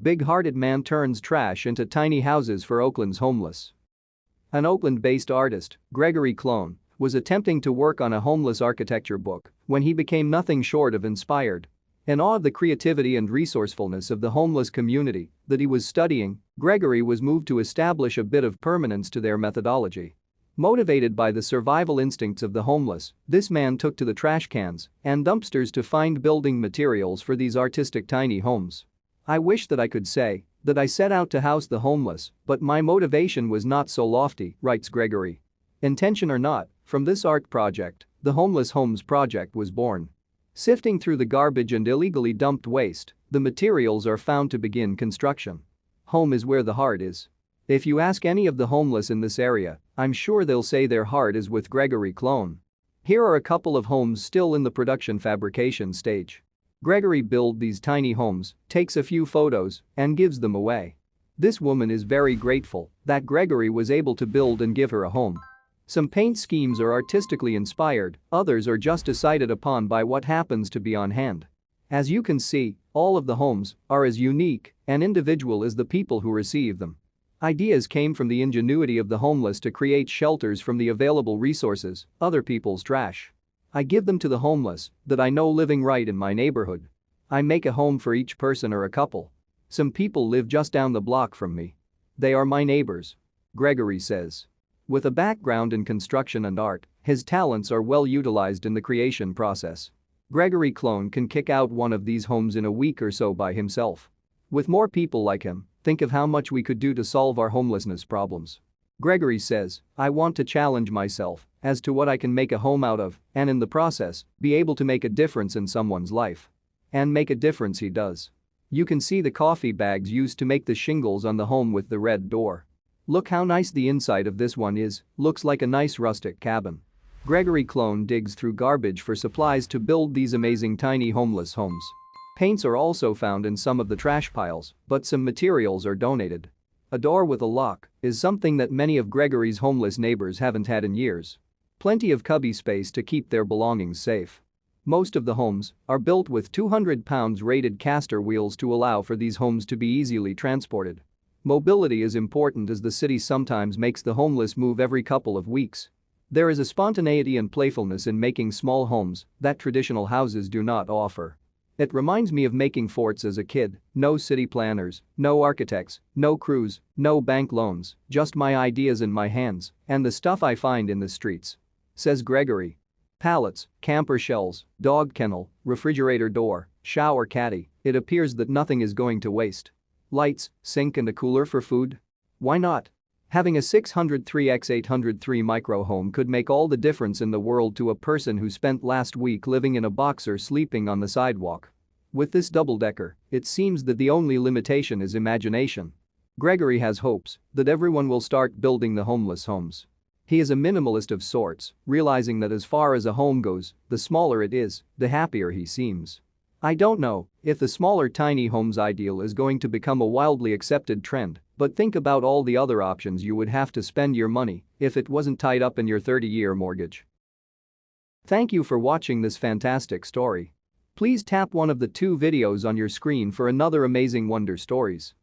Big-hearted man turns trash into tiny houses for Oakland's homeless. An Oakland-based artist, Gregory Kloehn, was attempting to work on a homeless architecture book when he became nothing short of inspired. In awe of the creativity and resourcefulness of the homeless community that he was studying, Gregory was moved to establish a bit of permanence to their methodology. Motivated by the survival instincts of the homeless, this man took to the trash cans and dumpsters to find building materials for these artistic tiny homes. "I wish that I could say that I set out to house the homeless, but my motivation was not so lofty," writes Gregory. Intention or not, from this art project, the Homeless Homes Project was born. Sifting through the garbage and illegally dumped waste, the materials are found to begin construction. Home is where the heart is. If you ask any of the homeless in this area, I'm sure they'll say their heart is with Gregory Kloehn. Here are a couple of homes still in the production fabrication stage. Gregory builds these tiny homes, takes a few photos, and gives them away. This woman is very grateful that Gregory was able to build and give her a home. Some paint schemes are artistically inspired, others are just decided upon by what happens to be on hand. As you can see, all of the homes are as unique and individual as the people who receive them. Ideas came from the ingenuity of the homeless to create shelters from the available resources, other people's trash. I give them to the homeless that I know living right in my neighborhood. I make a home for each person or a couple. Some people live just down the block from me. They are my neighbors," Gregory says. With a background in construction and art, his talents are well utilized in the creation process. Gregory Kloehn can kick out one of these homes in a week or so by himself. With more people like him, think of how much we could do to solve our homelessness problems. Gregory says, "I want to challenge myself as to what I can make a home out of and in the process, be able to make a difference in someone's life." And make a difference he does. You can see the coffee bags used to make the shingles on the home with the red door. Look how nice the inside of this one is, looks like a nice rustic cabin. Gregory Kloehn digs through garbage for supplies to build these amazing tiny homeless homes. Paints are also found in some of the trash piles, but some materials are donated. A door with a lock is something that many of Gregory's homeless neighbors haven't had in years. Plenty of cubby space to keep their belongings safe. Most of the homes are built with 200 pounds rated caster wheels to allow for these homes to be easily transported. Mobility is important as the city sometimes makes the homeless move every couple of weeks. There is a spontaneity and playfulness in making small homes that traditional houses do not offer. It reminds me of making forts as a kid, no city planners, no architects, no crews, no bank loans, just my ideas in my hands and the stuff I find in the streets," says Gregory. Pallets, camper shells, dog kennel, refrigerator door, shower caddy, it appears that nothing is going to waste. Lights, sink and a cooler for food? Why not? Having a 603x803 micro home could make all the difference in the world to a person who spent last week living in a box or sleeping on the sidewalk. With this double-decker, it seems that the only limitation is imagination. Gregory has hopes that everyone will start building the homeless homes. He is a minimalist of sorts, realizing that as far as a home goes, the smaller it is, the happier he seems. I don't know if the smaller tiny homes ideal is going to become a wildly accepted trend, but think about all the other options you would have to spend your money if it wasn't tied up in your 30-year mortgage. Thank you for watching this fantastic story. Please tap one of the 2 videos on your screen for another amazing wonder stories.